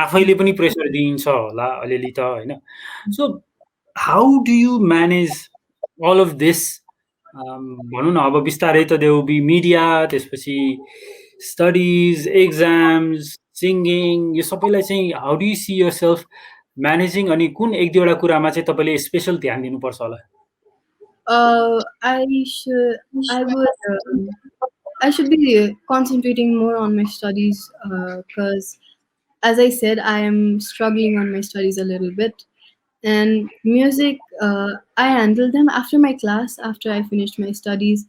आफैले पनि प्रेसर दिइन्छ होला अलिअलि त होइन। So how do you manage all of this? भनौँ न अब बिस्तारै त दे विल बी मिडिया, त्यसपछि स्टडिज, एक्जाम्स, सिङ्गिङ, यो सबैलाई चाहिँ how do you see yourself managing, अनि कुन 1-2 वटा कुरामा चाहिँ तपाईँले स्पेसल ध्यान दिनुपर्छ होला? I should. I would. I should be concentrating more on my studies because, as I said, I am struggling on my studies a little bit. And music, I handle them after my class, after I finished my studies.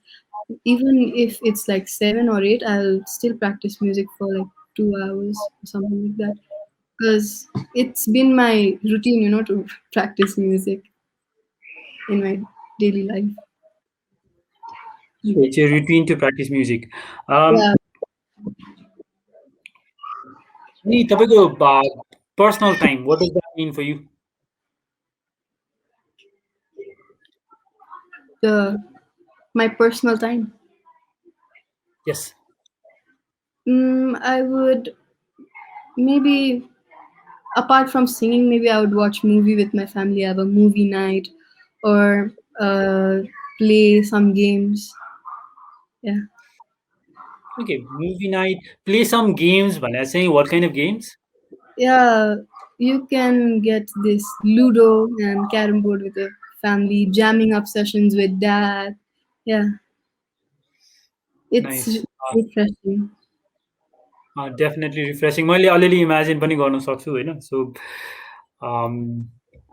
Even if it's like 7 or 8, I'll still practice music for like 2 hours or something like that. Because it's been my routine, to practice music in my daily life. It's your routine to practice music. Yeah. अनि तपाईँको personal time, what does that mean for you? My personal time. Yes. I would maybe, apart from singing, maybe I would watch movie with my family, have a movie night, or play some games. Yeah. Okay, movie night, play some games भनेर चाहिँ what kind of games? Yeah, you can get this Ludo and Carrom board with your family, jamming up sessions with dad. Yeah. It's Nice. refreshing. Definitely refreshing, मैले अलिअलि imagine पनि गर्न सक्छु होइन। सो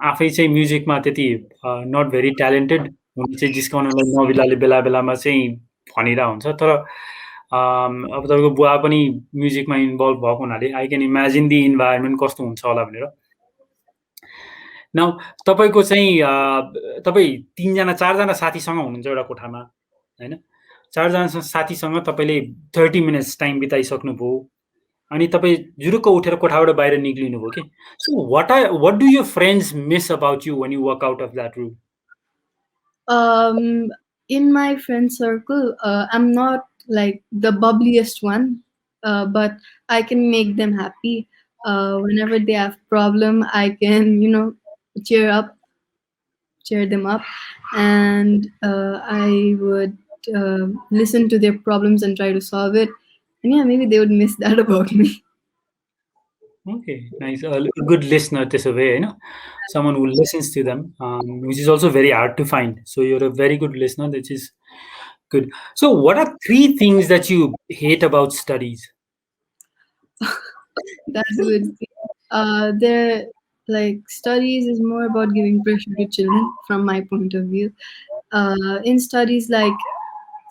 आफै चाहिँ म्युजिकमा त्यति नट भेरी ट्यालेन्टेड, हुन चाहिँ जिस्काउनलाई नबिलाले बेला बेलामा चाहिँ भनिरहेको हुन्छ, तर अब तपाईँको बुवा पनि म्युजिकमा इन्भल्भ भएको हुनाले आई क्यान इमेजिन दि इन्भाइरोमेन्ट कस्तो हुन्छ होला भनेर। नाउ तपाईँको चाहिँ तपाईँ 3-4जना साथीसँग हुनुहुन्छ एउटा कोठामा होइन, 4जना साथीसँग तपाईँले 30 मिनट्स टाइम बिताइसक्नुभयो, अनि तपाईँ जुरुक्क उठेर कोठाबाट बाहिर निक्लिनुभयो कि। सो what do your friends miss about you when you walk out of that room? In my friend circle, I'm not like the bubbliest one, but I can make them happy. Whenever they have problem, I can, cheer them up, and I would listen to their problems and try to solve it. And yeah, maybe they would miss that about me. Okay, nice. A good listener त्यसो भए होइन, someone who listens to them, which is also very hard to find. So you're a very good listener, which is Good. So, what are three things that you hate about studies? That's good. There, like, studies is more about giving pressure to children, from my point of view. In studies, like,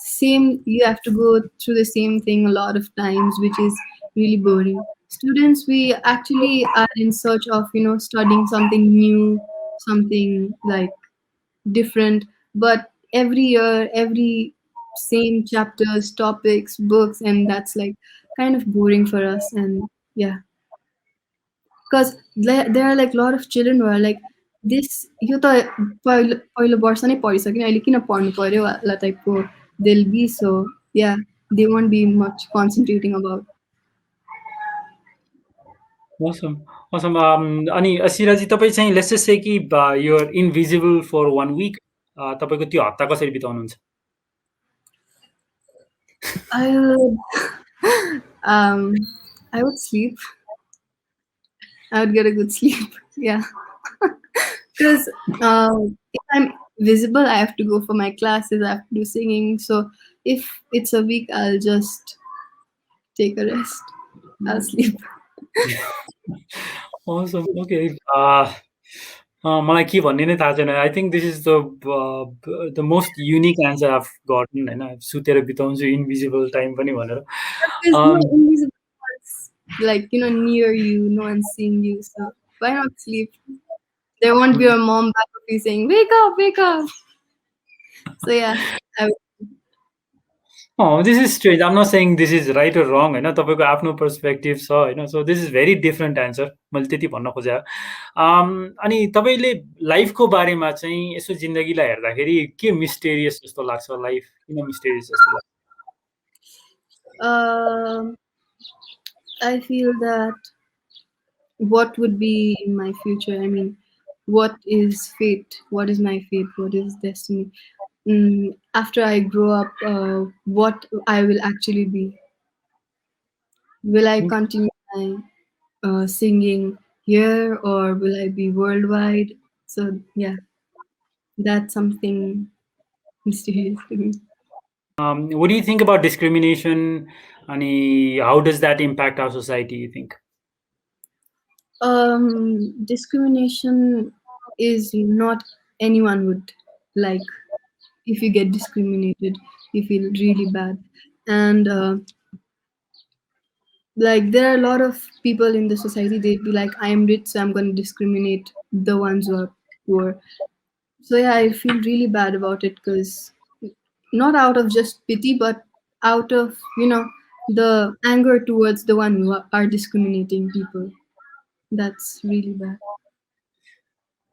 same, you have to go through the same thing a lot of times, which is really boring. Students, we actually are in search of, studying something new, something like different, but every year, every same chapters, topics, books, and that's like kind of boring for us. And yeah, because there are like a lot of children who are like, this यो त पहिलो वर्ष नै पढिसक्यो अहिले किन पढ्नु पर्यो वाला टाइपको they'll be. So yeah, they won't be much concentrating about. Awesome. Awesome. अनि सिराजी तपाईँ चाहिँ लेट्स जस्ट से कि युआर इन्भिजिबल फर 1 विक तपाईँको त्यो हप्ता कसरी बिताउनुहुन्छ? I would, um, I would sleep. I would get a good sleep. Yeah, because if I'm visible, I have to go for my classes. I have to do singing. So if it's a week, I'll just take a rest. I'll sleep. Awesome. Okay. मलाई के भन्ने नै थाहा छैन. I think this is the most unique answer I've gotten होइन. सुतेर बिताउँछु invisible time पनि भनेर. There's no invisible ones like near you, no one's seeing you. So why not sleep? There won't be a mom back of you saying, "Wake up, wake up." So yeah, I would, this is straight. I'm not saying this is right or wrong होइन. तपाईँको आफ्नो perspective छ होइन. So this is very different answer. मैले त्यति भन्न खोजेँ. अनि तपाईँले लाइफको बारेमा चाहिँ यसो जिन्दगीलाई हेर्दाखेरि के मिस्टेरियस जस्तो लाग्छ? लाइफ किन मिस्टेरियस जस्तो लाग्छ? um, I feel that what would be in my future? I mean, what is fate? What is my fate? What is destiny? After I grow up, what I will actually be? Will I continue my singing here, or will I be worldwide? So yeah, that's something mysterious to me. What do you think about discrimination? And how does that impact our society, you think? Discrimination is not anyone would like. If you get discriminated, you feel really bad, and like there are a lot of people in the society. They'd be like, "I am rich, so I'm going to discriminate the ones who are poor." So yeah, I feel really bad about it because not out of just pity, but out of the anger towards the one who are discriminating people. That's really bad.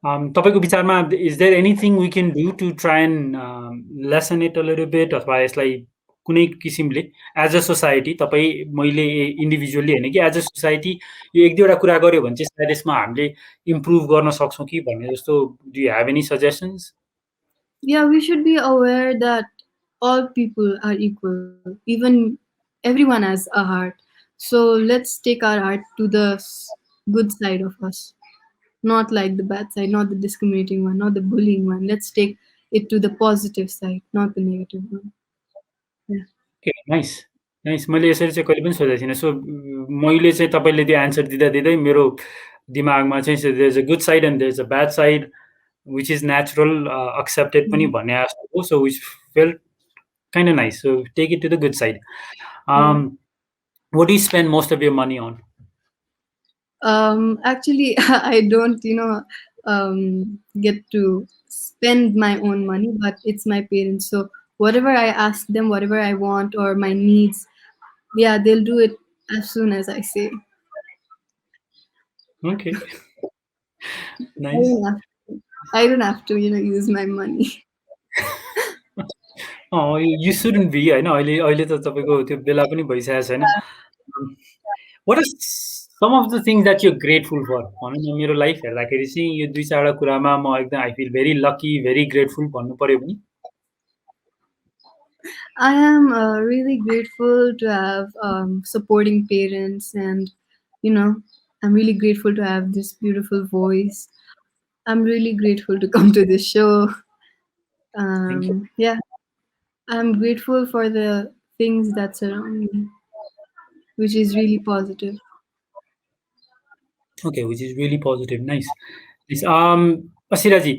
तपाईँको विचारमा is there anything we can do to try and lessen it a little bit, अथवा यसलाई कुनै किसिमले as a society, तपाईँ मैले individually होइन कि एज अ सोसाइटी यो एक दुईवटा कुरा गऱ्यो भने चाहिँ सायद यसमा हामीले इम्प्रुभ गर्न सक्छौँ कि भन्ने जस्तो, do you have any suggestions? Yeah, we should be aware that all people are equal. Even everyone has a heart. So let's take our heart to the good side of us, not like the bad side, not the discriminating one, not the bullying one. Let's take it to the positive side, not the negative one. Yeah. Okay, nice nice. मैले यसरी चाहिँ कहिले पनि सोचेको थिइनँ. सो मैले चाहिँ तपाईँले त्यो एन्सर दिँदा दिँदै मेरो दिमागमा चाहिँ there is a good side and there is a bad side which is natural, accepted पनि भन्ने जस्तो हो. So which felt kind of nice. So take it to the good side. Yeah. What do you spend most of your money on? Actually, I don't, get to spend my own money, but it's my parents. So whatever I ask them, whatever I want or my needs, yeah, they'll do it as soon as I say. Okay, I nice. don't have to, I don't have to, use my money. You shouldn't be होइन. अहिले अहिले त तपाईँको त्यो बेला पनि भइसकेको छैन. What are some of the things that you're grateful for? भनौँ न, मेरो लाइफ हेर्दाखेरि चाहिँ यो 2-4 वटा कुरामा म एकदम आई फिल भेरी लकी, भेरी ग्रेटफुल भन्नु पर्यो भने? I am really grateful to have supporting parents, and I'm really grateful to have this beautiful voice. I'm really grateful to come to this show. Thank you. Yeah, I'm grateful for the things that surround me, which is really positive. Okay, which is really positive. Nice. Nice. असिराजी,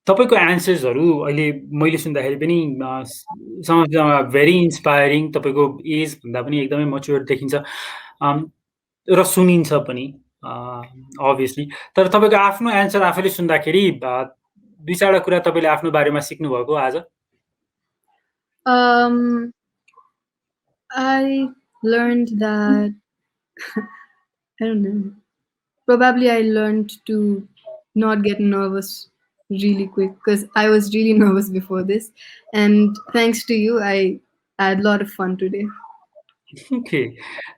तपाईँको एन्सर्सहरू अहिले मैले सुन्दाखेरि पनि some of them are very inspiring. तपाईँको एजभन्दा पनि एकदमै mature देखिन्छ, अम, र सुनिन्छ पनि अभियसली। तर तपाईँको आफ्नो एन्सर आफैले सुन्दाखेरि 2-4 कुरा तपाईँले आफ्नो बारेमा सिक्नुभएको आज? I learned that I don't know. Probably I learned to not get nervous really quick because I was really nervous before this. And thanks to you, I had a lot of fun today. Okay,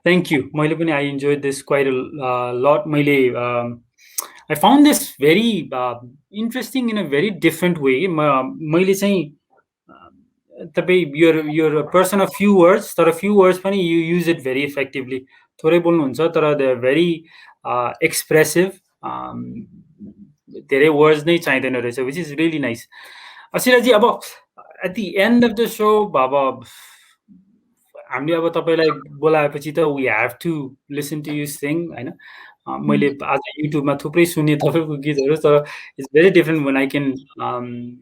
thank you. मैले पनि I enjoy this quite lot. मैले I found this very interesting in a very different way. मैले चाहिँ तपाईँ your person of few words, तर few words पनि you use it very effectively. थोरै बोल्नुहुन्छ तर दे आर भेरी एक्सप्रेसिभ। धेरै वर्ड्स नै चाहिँदैन रहेछ, विच इज रियली नाइस। असिराजी, अब at the end of the show अब हामीले अब तपाईँलाई बोलाएपछि त we have to listen to you sing, होइन? मैले आज युट्युबमा थुप्रै सुने तपाईँको गीतहरू, तर it's very different when I can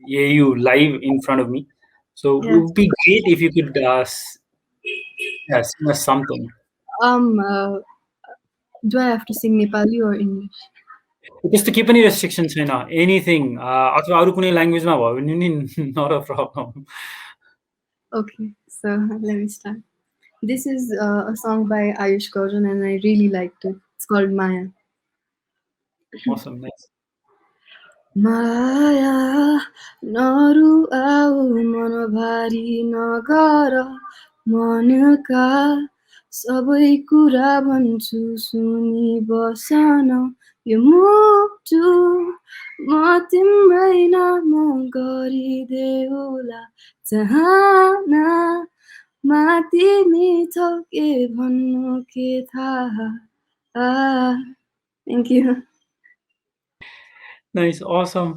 hear you live in front of me. So it Yes. Would be great if you could sing us something. Do I have to sing Nepali or English? त्यस्तो केही पनि restriction छैन, anything, अथवा अरू कुनै ल्याङ्ग्वेजमा भयो भने नि not a problem. Okay, so let me start. This is a song by Ayush Gordon, and I really liked it. It's called Maya. Awesome, nice. माया नरुआऊ मन भारी नगर, मनका सबै कुरा भन्छु सुनि बसन, यो मुटु म तिम्रै नाम गरिदेऊला, चाहना माथि मिठो के भन्नु के थाहा। Thank you. Nice, Assam,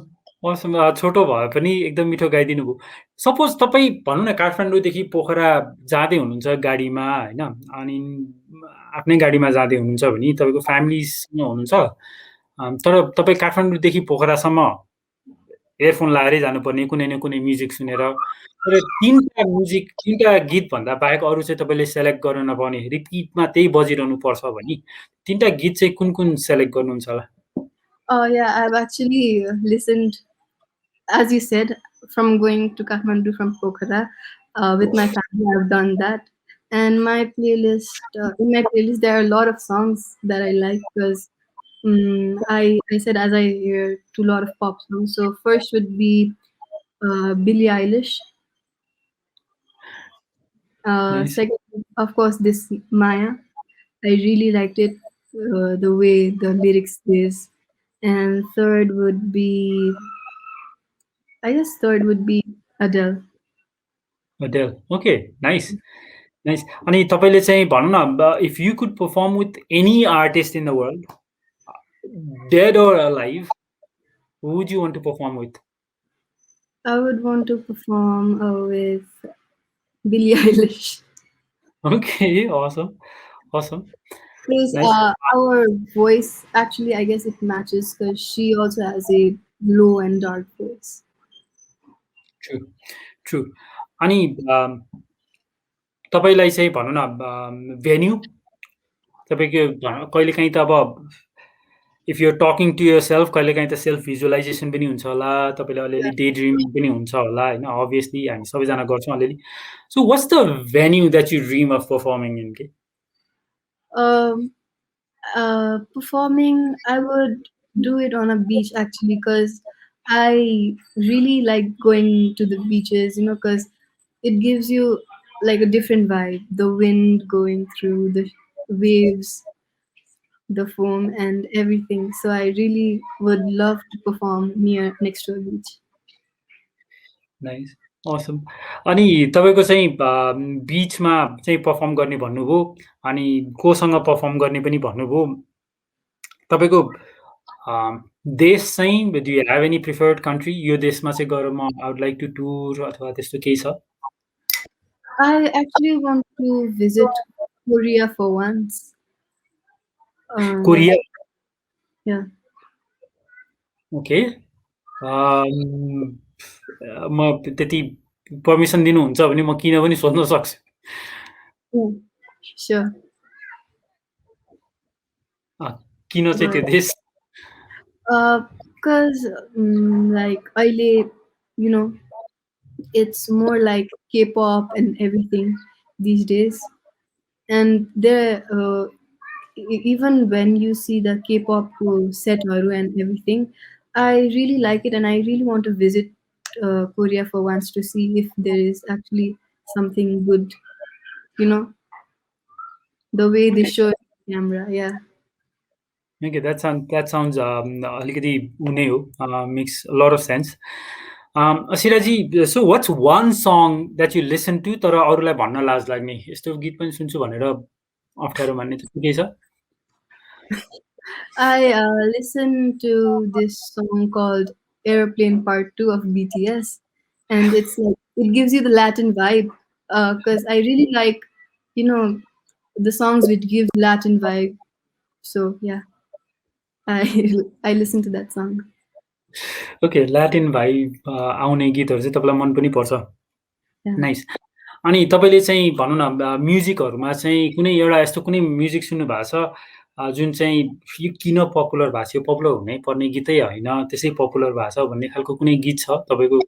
Assam. छोटो भए पनि एकदम मिठो गाइदिनु भयो। सपोज तपाईँ भनौँ न काठमाडौँदेखि पोखरा जाँदै हुनुहुन्छ गाडीमा, होइन? अनि आफ्नै गाडीमा जाँदै हुनुहुन्छ भने तपाईँको फ्यामिलीसँग हुनुहुन्छ, तर तपाईँ काठमाडौँदेखि पोखरासम्म एयरफोन लगाएरै जानुपर्ने, कुनै न कुनै म्युजिक सुनेर। तर 3टा गीतभन्दा बाहेक अरू चाहिँ तपाईँले सेलेक्ट गर्न नपाउने, रिपिटमा त्यही बजिरहनु पर्छ भने 3टा गीत चाहिँ कुन कुन सेलेक्ट गर्नुहुन्छ होला? Oh yeah, I've actually listened, as you said, from going to Kathmandu from Pokhara with my family. I've done that, and my playlist, in my playlist, there are a lot of songs that I like because I said as I hear to a lot of pop songs. So first would be Billie Eilish. Nice. Second, of course, this Maya. I really liked it, the way the lyrics is. And third would be Adele. Adele. Okay, nice. Nice. अनि तपाईँले चाहिँ भनौँ न, if you could perform with any artist in the world, dead or alive, who would you want to perform with? I would want to perform with Billie Eilish. Okay, awesome. Awesome. Because Nice. our voice, actually, I guess it matches because she also has a low and dark voice. True. True. अनि तपाईँलाई चाहिँ भनौँ न venue, तपाईँको कहिलेकाहीँ त अब if you're talking to yourself, कहिलेकाहीँ त सेल्फ भिजुअलाइजेसन पनि हुन्छ होला, तपाईँले अलिअलि डे ड्रिम पनि हुन्छ होला, होइन? अभियसली हामी सबैजना गर्छौँ अलिअलि। So what's the venue that you dream of performing in? के Performing, I would do it on a beach actually because I really like going to the beaches, because it gives you like a different vibe. The wind going through the waves, the foam, and everything. So I really would love to perform next to a beach. Nice, Assam. अनि तपाईँको चाहिँ बिचमा चाहिँ perform गर्ने भन्नुभयो, अनि कोसँग perform गर्ने पनि भन्नुभयो। तपाईँको देश चाहिँ do you have any preferred country? यो देशमा चाहिँ गएर म आई वुड लाइक टु टुर अथवा त्यस्तो केही छ? I actually want to visit Korea for once. Yeah, Korea? yeah. Okay. म त्यति पर्मिसन दिनुहुन्छ भने म किन पनि सोध्न सक्छु। Yeah, sure. किन चाहिँ त्यो देश? Because like you know, it's more like K-pop and everything these days, and there even when you see the K-pop set and everything, I really like it, and I really want to visit Korea for once to see if there is actually something good, you know, the way they show it on camera. Yeah. Okay, that sounds अलिकति उनै हो, makes a lot of sense. असिराजी, so what's one song that you listen to तर अरूलाई भन्न लाज लाग्ने यस्तो गीत पनि सुन्छु भनेर अप्ठ्यारो मान्ने त्यस्तो केही छ? I listened to this song called Airplane Part 2 of BTS, and it's like it gives you the Latin vibe because I really like, you know, the songs which give Latin vibe. So yeah, I I listen to that song. Okay, Latin vibe आउने गीतहरू चाहिँ तपाईँलाई मन पनि पर्छ। Yeah. Nice. अनि तपाईँले चाहिँ भनौँ न म्युजिकहरूमा चाहिँ कुनै एउटा यस्तो कुनै म्युजिक सुन्नु भएको छ जुन चाहिँ यो किन पपुलर भएको छ, यो पपुलर हुनै पर्ने गीतै होइन, त्यसै पपुलर भएको छ भन्ने खालको कुनै गीत छ तपाईँको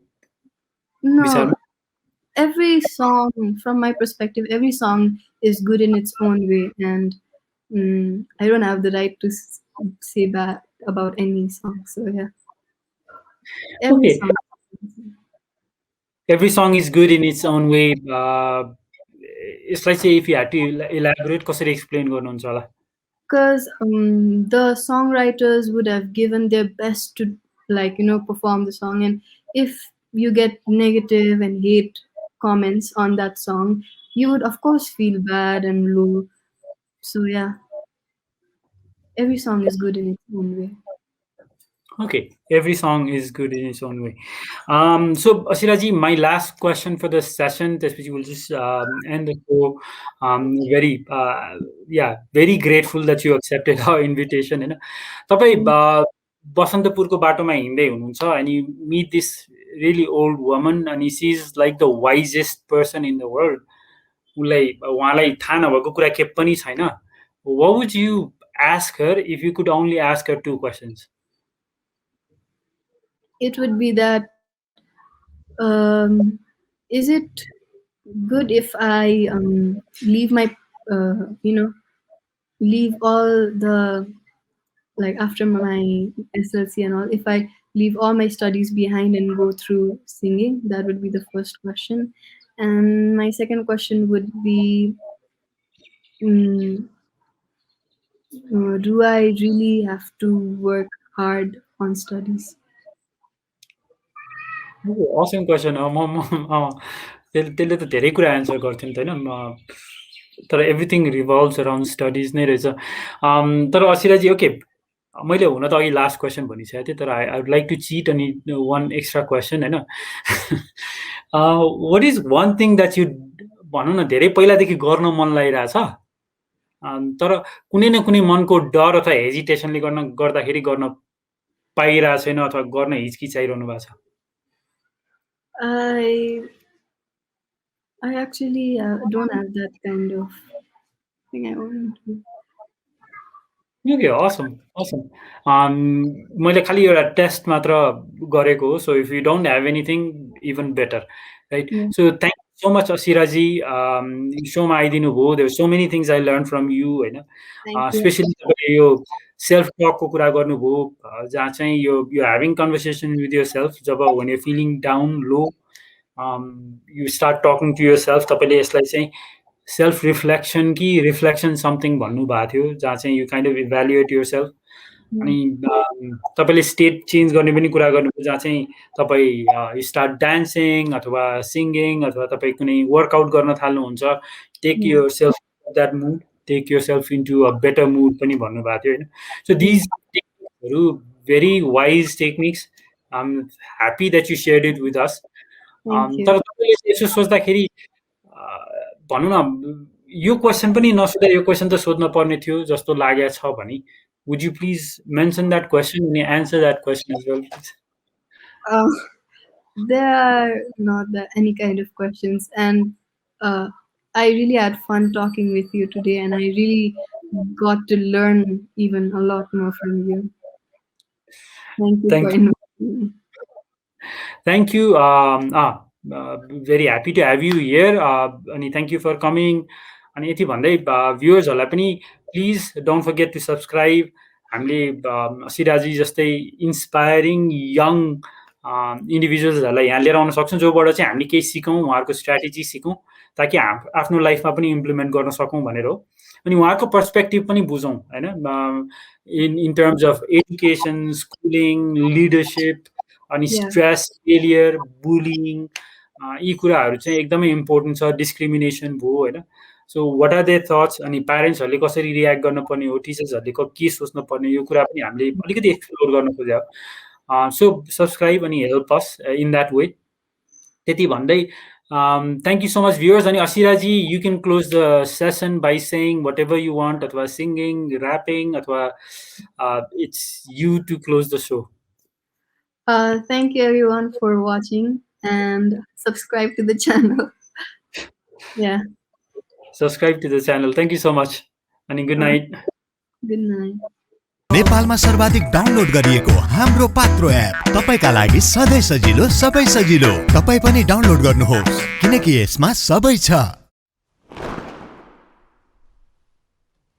No, विचारमा? every song, from my perspective, every song is good in its own way, and I don't have the right to say bad about any song. So yeah, every okay, song. Every song is good in its own way. यसलाई चाहिँ if you had to elaborate कसरी explain गर्नुहुन्छ होला? Because the songwriters would have given their best to perform the song, and if you get negative and hate comments on that song, you would of course feel bad and low. So yeah, every song is good in its own way. Okay, every song is good in its own way. So, Ashiraji, my last question for this session, त्यसपछि we'll just end the show. Very grateful that you accepted our invitation. होइन, तपाईँ बसन्तपुरको बाटोमा हिँड्दै हुनुहुन्छ and you meet this really old woman and she is like the wisest person in the world. उहाँलाई थाहा नभएको कुरा के पनि छैन. What would you ask her if you could only ask her two questions? It would be that is it good if I leave my leave all the after my SLC and all, if I leave all my studies behind and go through singing? That would be the first question. And my second question would be, do I really have to work hard on studies? Awesome question. त्यसले त धेरै कुरा answer गर्थ्यो नि त होइन, तर everything revolves around studies नै रहेछ। तर असिराजी, ओके, मैले हुन त अघि लास्ट क्वेसन भनिसकेको थिएँ, तर I would like to cheat अनि वान एक्स्ट्रा क्वेसन होइन। What is one thing that you भनौँ न धेरै पहिलादेखि गर्न मन लागिरहेछ तर कुनै न कुनै मनको डर अथवा हेजिटेसनले गर्दाखेरि गर्न पाइरहेको छैन अथवा गर्न हिचकिचाइरहनु भएको छ? I actually don't have that kind of thing I want to. Okay, awesome. मैले खालि एउटा टेस्ट मात्र गरेको हो, so if you don't have anything even better, right? So thank you so much असिराजी, सोमा आइदिनु भयो। There so many things I learn from you होइन, स्पेसली तपाईँले यो सेल्फ टकको कुरा गर्नुभयो, जहाँ चाहिँ यो having conversation with yourself, जब when you feeling down low you start talking to yourself. तपाईँले यसलाई चाहिँ सेल्फ रिफ्लेक्सन कि रिफ्लेक्सन समथिङ भन्नुभएको थियो, जहाँ चाहिँ you kind of evaluate yourself. अनि तपाईँले स्टेट चेन्ज गर्ने पनि कुरा गर्नुभयो, जहाँ चाहिँ तपाईँ स्टार्ट डान्सिङ अथवा सिङ्गिङ अथवा तपाईँ कुनै वर्कआउट गर्न थाल्नुहुन्छ, take yourself that mood, take yourself into a better mood पनि भन्नुभएको थियो होइन। So these very wise techniques. I'm happy that you shared it with us. Thank you. तर तपाईँले यसो सोच्दाखेरि भनौँ न यो क्वेसन पनि नसोध्दा यो क्वेसन त सोध्न पर्ने थियो जस्तो लागेको छ भने would you please mention that question and answer that question as well, please? There are not any kind of questions, and I really had fun talking with you today, and I really got to learn even a lot more from you. Thank you for inviting me. Thank you. Very happy to have you here. And thank you for coming. And यति भन्दै भ्युअर्सहरूलाई पनि please don't forget to subscribe. हामीले असिराजी जस्तै inspiring young इन्डिभिजुअल्सहरूलाई यहाँ लिएर आउन सक्छौँ जोबाट चाहिँ हामीले केही सिकौँ, उहाँहरूको स्ट्राटेजी सिकौँ ताकि आफ्नो लाइफमा पनि इम्प्लिमेन्ट गर्न सकौँ भनेर हो. अनि उहाँहरूको पर्सपेक्टिभ पनि बुझौँ होइन, in terms of education, schooling, leadership, अनि स्ट्रेस, फेलियर, बुलिङ, यी कुराहरू चाहिँ एकदमै इम्पोर्टेन्ट छ. डिस्क्रिमिनेसन भयो होइन. सो वाट आर देयर थट्स, अनि प्यारेन्ट्सहरूले कसरी रियाक्ट गर्नुपर्ने हो, टिचर्सहरूले के सोच्नुपर्ने, यो कुरा पनि हामीले अलिकति एक्सप्लोर गर्न खोज्यो. सो सब्सक्राइब अनि help us in that way. त्यति भन्दै thank you so much viewers. अनि असिराजी, you can close the session by saying whatever you want, अथवा सिङ्गिङ, ऱ्यापिङ, अथवा it's you to close the show. Thank you everyone for watching and subscribe to the channel. Yeah. Subscribe to the channel. Thank you so much. And good night. Good night. नेपालमा सर्वाधिक download गरिएको हाम्रो Patro app तपाईका लागि सधैँ सजिलो, सबै सजिलो. तपाई पनि डाउनलोड गर्नुहोस् किनकि यसमा सबै छ.